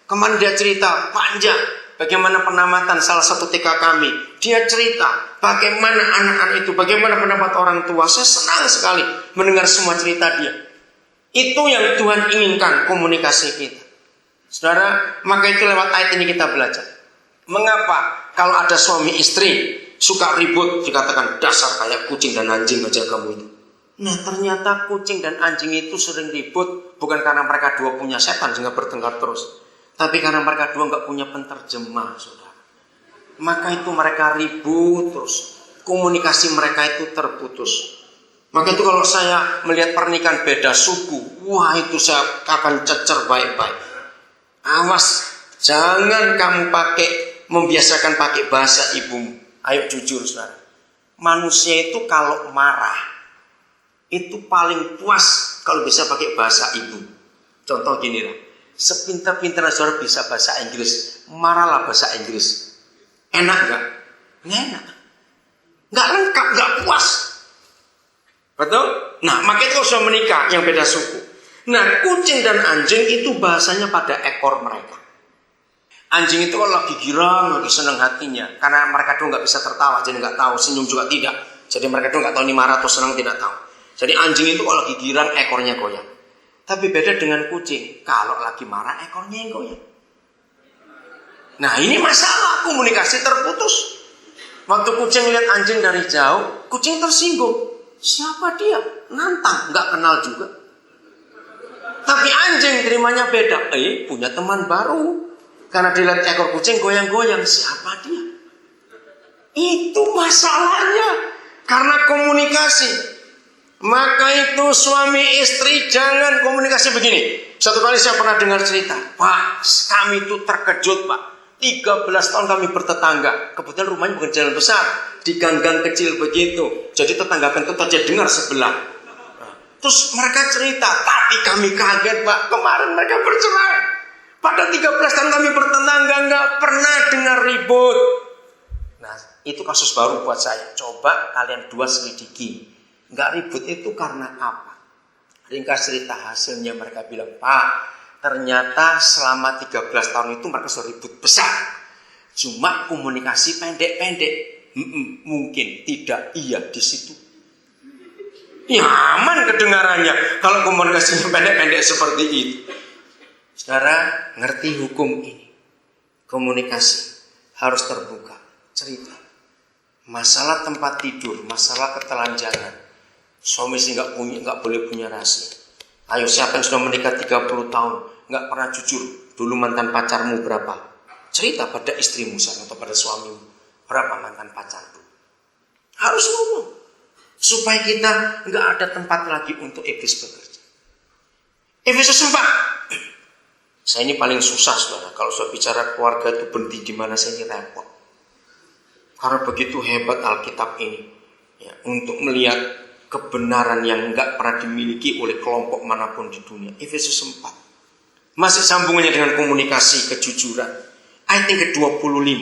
Kemarin dia cerita panjang bagaimana penamatan salah satu TK kami. Dia cerita bagaimana anak-anak itu, bagaimana pendapat orang tua. Saya senang sekali mendengar semua cerita dia. Itu yang Tuhan inginkan, komunikasi kita. Saudara, maka itu lewat ayat ini kita belajar. Mengapa kalau ada suami istri suka ribut dikatakan dasar kayak kucing dan anjing aja kamu itu. Nah ternyata kucing dan anjing itu sering ribut bukan karena mereka dua punya setan sehingga bertengkar terus, tapi karena mereka dua nggak punya penterjemah, saudara. Maka itu mereka ribut terus, komunikasi mereka itu terputus. Maka itu kalau saya melihat pernikahan beda suku, wah itu saya akan cecer baik-baik. Awas, jangan kamu membiasakan pakai bahasa ibumu. Ayo jujur, saudara. Manusia itu kalau marah itu paling puas kalau bisa pakai bahasa ibu. Contoh gini lah, sepintar-pintar saudara bisa bahasa Inggris, marahlah bahasa Inggris. Enak gak? Nggak enak. Nggak lengkap, nggak puas. Betul? Nah, makanya itu kalau sudah menikah yang beda suku. Nah, kucing dan anjing itu bahasanya pada ekor mereka. Anjing itu kalau lagi girang, lagi senang hatinya, karena mereka tuh nggak bisa tertawa, jadi nggak tahu, senyum juga tidak. Jadi mereka tuh nggak tahu ini marah atau senang, tidak tahu. Jadi anjing itu kalau lagi girang ekornya goyang. Tapi beda dengan kucing, kalau lagi marah ekornya yang goyang. Nah ini masalah, komunikasi terputus. Waktu kucing lihat anjing dari jauh, kucing tersinggung. Siapa dia? Nantang, nggak kenal juga. Tapi anjing terimanya beda. Punya teman baru. Karena dilihat ekor kucing goyang-goyang, siapa dia? Itu masalahnya. Karena komunikasi. Maka itu suami istri jangan komunikasi begini. Satu kali saya pernah dengar cerita, Pak, kami itu terkejut Pak. 13 tahun kami bertetangga. Kebetulan rumahnya bukan jalan besar, di gang-gang kecil begitu. Jadi tetangga kentut aja dengar sebelah. Terus mereka cerita, tapi kami kaget Pak, kemarin mereka bercerai. Pada 13 tahun kami bertetangga, nggak pernah dengar ribut. Nah, itu kasus baru buat saya. Coba kalian dua selidiki. Nggak ribut itu karena apa? Ringkas cerita hasilnya mereka bilang, Pak, ternyata selama 13 tahun itu mereka sudah ribut besar. Cuma komunikasi pendek-pendek. Mungkin tidak iya di situ. Nyaman kedengarannya kalau komunikasinya pendek-pendek seperti itu. Saudara, ngerti hukum ini. Komunikasi harus terbuka, cerita. Masalah tempat tidur, masalah ketelanjangan. Suami sih nggak boleh punya rahasia. Ayo siapa yang sudah menikah 30 tahun nggak pernah jujur, dulu mantan pacarmu berapa? Cerita pada istrimu atau pada suamimu, berapa mantan pacarmu? Harus ngomong supaya kita nggak ada tempat lagi untuk iblis bekerja. Efesus 4. Saya ini paling susah, saudara. Kalau saya bicara keluarga itu berhenti di mana saya ini repot. Karena begitu hebat Alkitab ini, ya, untuk melihat kebenaran yang enggak pernah dimiliki oleh kelompok manapun di dunia. Efesus 4. Masih sambungannya dengan komunikasi kejujuran. Ayat yang ke-25.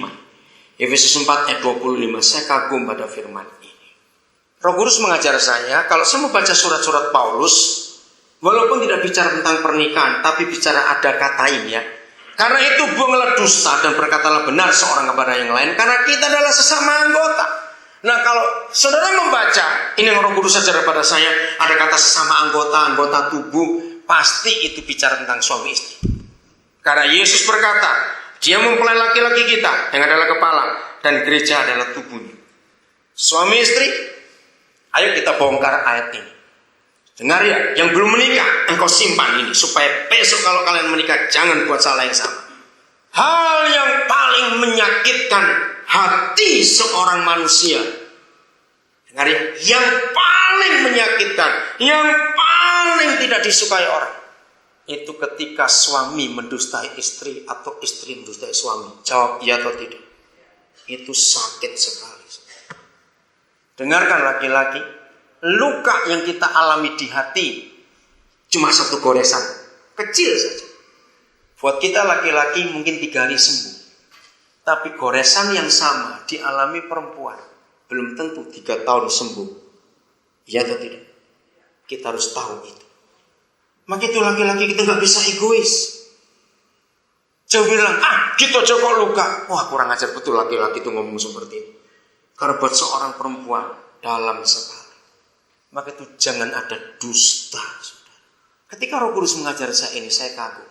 Efesus 4 ayat 25. Saya kagum pada firman ini. Roh Kudus mengajar saya, kalau saya membaca surat-surat Paulus, walaupun tidak bicara tentang pernikahan, tapi bicara ada katain ya. Karena itu buanglah dusta dan berkatalah benar seorang kepada yang lain, karena kita adalah sesama anggota. Nah kalau saudara membaca, ini yang Roh Kudus ajar pada saya, ada kata sesama anggota tubuh, pasti itu bicara tentang suami istri. Karena Yesus berkata, dia mempelai laki-laki kita yang adalah kepala, dan gereja adalah tubuhnya. Suami istri, ayo kita bongkar ayat ini. Dengar ya, yang belum menikah, engkau simpan ini, supaya besok kalau kalian menikah, jangan buat salah yang sama. Hal yang paling menyakitkan hati seorang manusia, dengar ya, yang paling menyakitkan, yang paling tidak disukai orang, itu ketika suami mendustai istri atau istri mendustai suami. Jawab iya atau tidak. Itu sakit sekali. Dengarkan laki-laki, luka yang kita alami di hati cuma satu goresan, kecil saja. Buat kita laki-laki mungkin 3 hari sembuh. Tapi goresan yang sama dialami perempuan belum tentu 3 tahun sembuh. Iya atau tidak? Kita harus tahu itu. Maka itu laki-laki kita gak bisa egois. Jangan bilang, gitu aja kok luka. Wah, kurang ajar betul laki-laki itu ngomong seperti itu. Karena buat seorang perempuan dalam sekali. Maka itu jangan ada dusta. Saudara. Ketika Roh Kudus mengajar saya ini, saya kagum.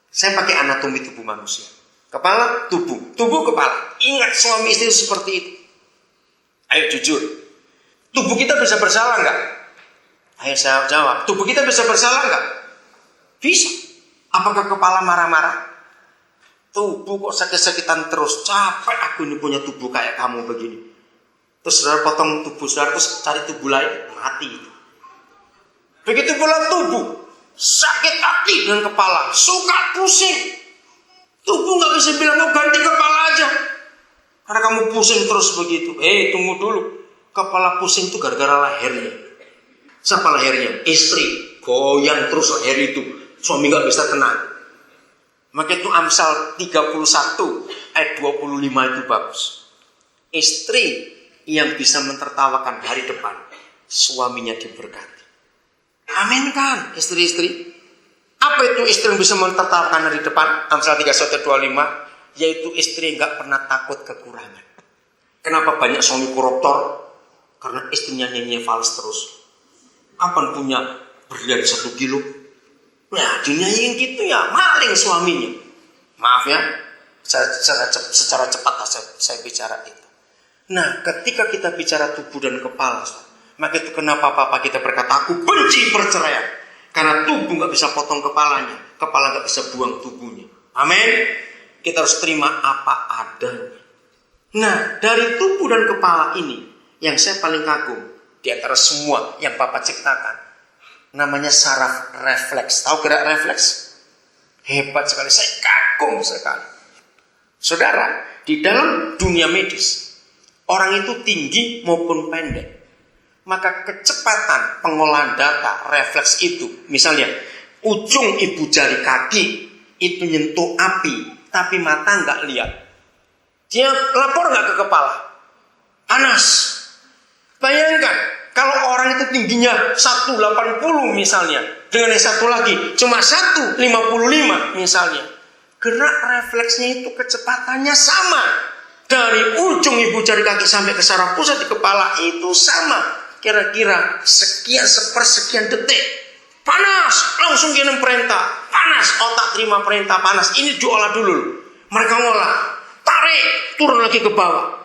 Saya pakai anatomi tubuh manusia. Kepala, tubuh. Tubuh, kepala. Ingat suami istri seperti itu. Ayo jujur. Tubuh kita bisa bersalah nggak? Ayo saya jawab. Tubuh kita bisa bersalah nggak? Bisa. Apakah kepala marah-marah? Tubuh kok sakit-sakitan terus. Capek aku ini punya tubuh kayak kamu begini. Terus saudara potong tubuh saudara, terus cari tubuh lain, mati. Begitu pula tubuh. Sakit hati dengan kepala. Suka pusing. Tubuh gak bisa bilang, oh ganti kepala aja. Karena kamu pusing terus begitu. Tunggu dulu. Kepala pusing itu gara-gara lehernya. Siapa lehernya? Istri. Goyang terus leher itu. Suami gak bisa tenang. Maka itu Amsal 31 ayat 25 itu bagus. Istri yang bisa mentertawakan hari depan, suaminya diberkati. Amin kan istri-istri? Apa itu istri yang bisa mentertawakan hari depan? Amsal 31 ayat 25, yaitu istri yang gak pernah takut kekurangan. Kenapa banyak suami koruptor? Karena istrinya nyanyi fals terus. Kapan punya berlian 1 kilo? Nah, dinyanyiin gitu ya, maling suaminya. Maaf ya, secara cepat saya bicara itu. Nah, ketika kita bicara tubuh dan kepala, maka itu kenapa papa kita berkata, aku benci perceraian. Karena tubuh gak bisa potong kepalanya, kepala gak bisa buang tubuhnya. Amin. Kita harus terima apa adanya. Nah, dari tubuh dan kepala ini, yang saya paling kagum, di antara semua yang papa ciptakan, namanya saraf refleks. Tahu gerak refleks? Hebat sekali, saya kagum sekali. Saudara, di dalam dunia medis, orang itu tinggi maupun pendek, maka kecepatan pengolahan data refleks itu, misalnya ujung ibu jari kaki itu nyentuh api, tapi mata nggak lihat, dia lapor nggak ke kepala? Panas. Bayangkan kalau orang itu tingginya 180 misalnya, dengan yang satu lagi cuma 155 misalnya, gerak refleksnya itu kecepatannya sama. Dari ujung ibu jari kaki sampai ke saraf pusat di kepala itu sama. Kira-kira sepersekian detik. Panas, langsung kirim perintah. Panas, otak terima perintah panas. Ini diolah dulu. Mereka ngolah, tarik, turun lagi ke bawah.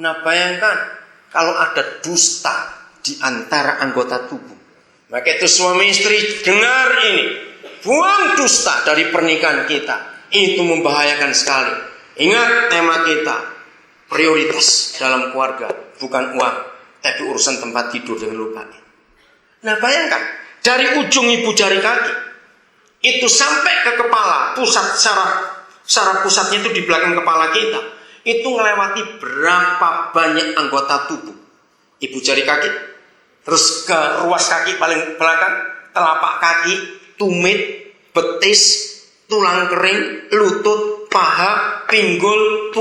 Nah, bayangkan kalau ada dusta di antara anggota tubuh. Maka itu suami istri, dengar ini. Buang dusta dari pernikahan kita. Itu membahayakan sekali. Ingat tema kita. Prioritas dalam keluarga bukan uang, tapi urusan tempat tidur, jangan lupa. Nah, bayangkan dari ujung ibu jari kaki itu sampai ke kepala, pusat saraf pusatnya itu di belakang kepala kita. Itu melewati berapa banyak anggota tubuh. Ibu jari kaki, terus ke ruas kaki paling belakang, telapak kaki, tumit, betis, tulang kering, lutut, paha, pinggul,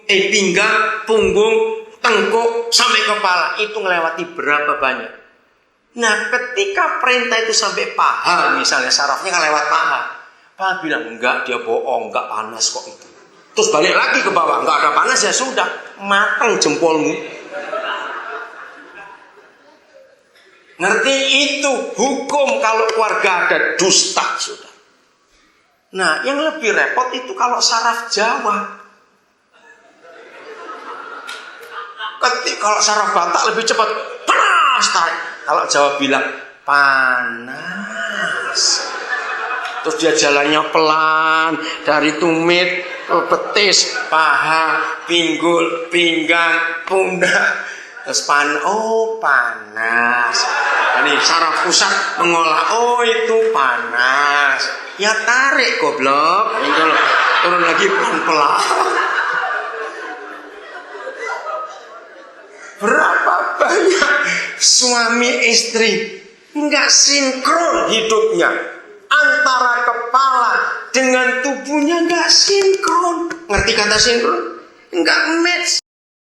pinggang, punggung, tengkuk, sampai kepala. Itu melewati berapa banyak. Nah, ketika perintah itu sampai paha, misalnya sarafnya kan lewat paha. Paha bilang, enggak, dia bohong, enggak panas kok itu. Terus balik lagi ke bawah, enggak ada panas, ya sudah, matang jempolmu. Ngerti itu hukum kalau keluarga ada dusta, sudah. Nah, yang lebih repot itu kalau saraf Jawa. Kalau saraf Batak lebih cepat, panas, tarik. Kalau Jawa bilang panas. Terus dia jalannya pelan dari tumit, betis, paha, pinggul, pinggang, pundak. Terus panas. Ini saraf pusat mengolah, oh itu panas. Ya tarik goblok. Turun lagi pelan-pelan. Berapa banyak suami istri nggak sinkron hidupnya, antara kepala dengan tubuhnya nggak sinkron. Ngerti kata sinkron? Nggak match.